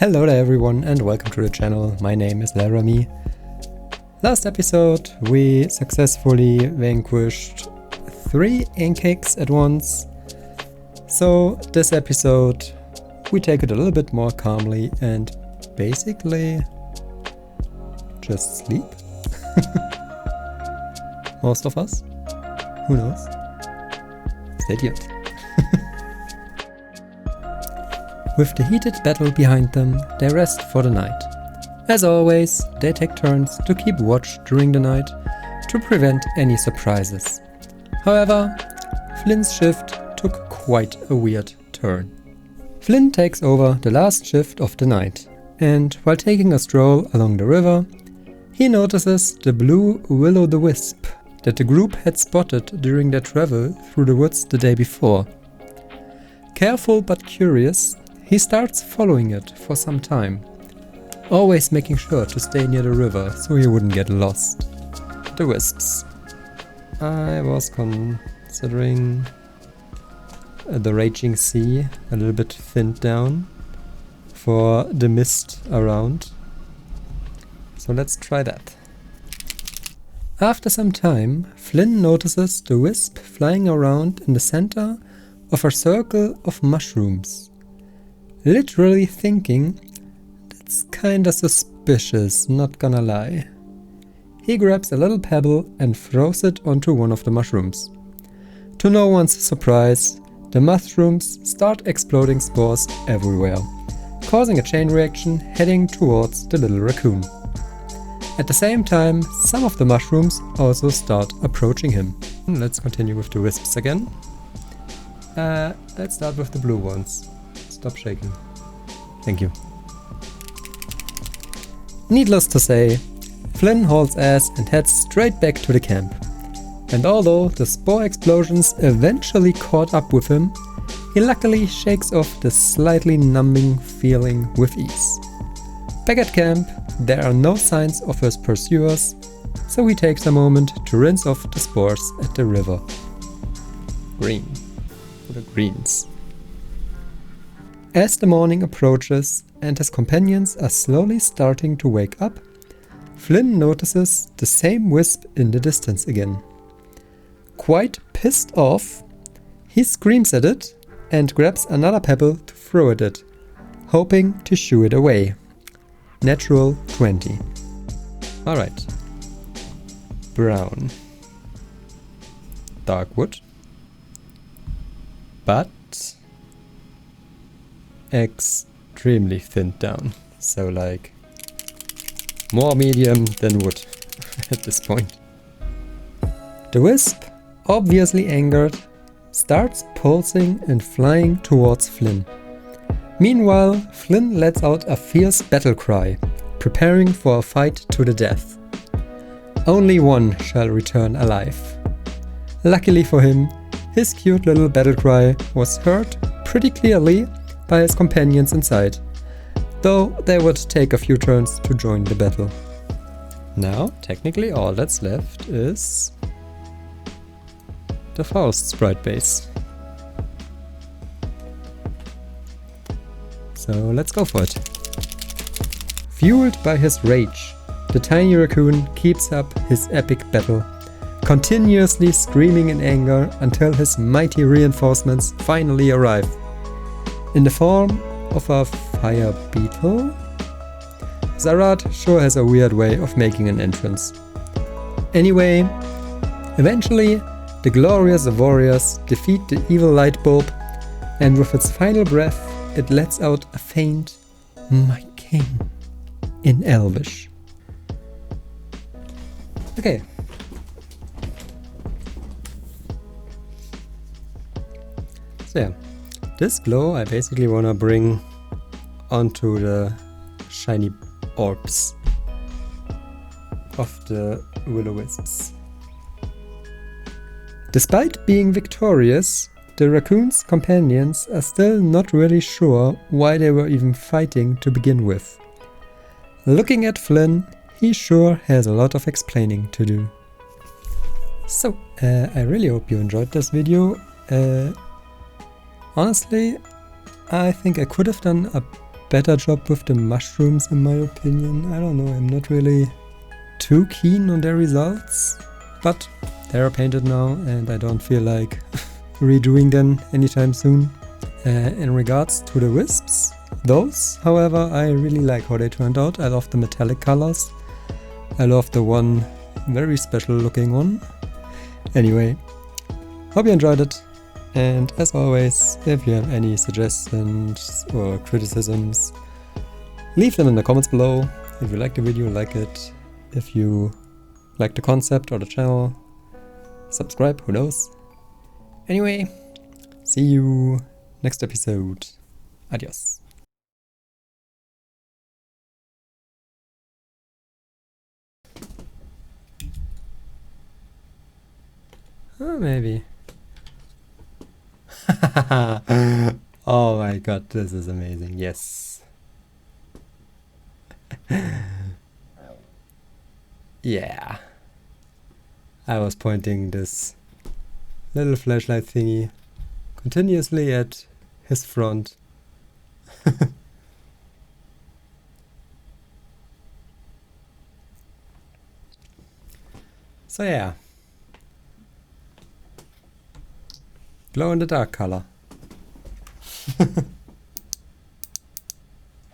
Hello there everyone and welcome to the channel. My name is Laramie. Last episode we successfully vanquished 3 inkiks at once. So this episode we take it a little bit more calmly and basically just sleep. Most of us. Who knows? Stay tuned. With the heated battle behind them, they rest for the night. As always, they take turns to keep watch during the night to prevent any surprises. However, Flynn's shift took quite a weird turn. Flynn takes over the last shift of the night, and while taking a stroll along the river, he notices the blue will-o'-the-wisp that the group had spotted during their travel through the woods the day before. Careful but curious, he starts following it for some time, always making sure to stay near the river so he wouldn't get lost. The wisps. I was considering the raging sea a little bit thinned down for the mist around. So let's try that. After some time, Flynn notices the wisp flying around in the center of a circle of mushrooms. Literally thinking, that's kinda suspicious, not gonna lie. He grabs a little pebble and throws it onto one of the mushrooms. To no one's surprise, the mushrooms start exploding spores everywhere, causing a chain reaction heading towards the little raccoon. At the same time, some of the mushrooms also start approaching him. Let's continue with the wisps again. Let's start with the blue ones. Stop shaking. Thank you. Needless to say, Flynn hauls ass and heads straight back to the camp. And although the spore explosions eventually caught up with him, he luckily shakes off the slightly numbing feeling with ease. Back at camp, there are no signs of his pursuers, so he takes a moment to rinse off the spores at the river. Green. For the greens. As the morning approaches and his companions are slowly starting to wake up, Flynn notices the same wisp in the distance again. Quite pissed off, he screams at it and grabs another pebble to throw at it, hoping to shoo it away. Natural 20. Alright. Brown. Dark wood. But extremely thinned down. So like more medium than wood at this point. The wisp, obviously angered, starts pulsing and flying towards Flynn. Meanwhile, Flynn lets out a fierce battle cry, preparing for a fight to the death. Only one shall return alive. Luckily for him, his cute little battle cry was heard pretty clearly by his companions inside, though they would take a few turns to join the battle. Now, technically all that's left is the Faust sprite base. So let's go for it. Fueled by his rage, the tiny raccoon keeps up his epic battle, continuously screaming in anger until his mighty reinforcements finally arrive. In the form of a fire beetle? Zarat sure has a weird way of making an entrance. Anyway, eventually the glorious warriors defeat the evil light bulb, and with its final breath it lets out a faint "My king" in Elvish. Okay. So yeah. This glow I basically want to bring onto the shiny orbs of the will-o'-wisps. Despite being victorious, the raccoon's companions are still not really sure why they were even fighting to begin with. Looking at Flynn, he sure has a lot of explaining to do. So, I really hope you enjoyed this video. Honestly, I think I could have done a better job with the mushrooms in my opinion. I don't know, I'm not really too keen on their results, but they are painted now and I don't feel like redoing them anytime soon. In regards to the wisps, those, however, I really like how they turned out. I love the metallic colors. I love the one very special looking one. Anyway, hope you enjoyed it. And as always, if you have any suggestions or criticisms, leave them in the comments below. If you like the video, like it. If you like the concept or the channel, subscribe, who knows. Anyway, see you next episode. Adios. Oh, maybe. Oh my god, this is amazing. Yes. Yeah. I was pointing this little flashlight thingy continuously at his front. So yeah. Glow in the dark color.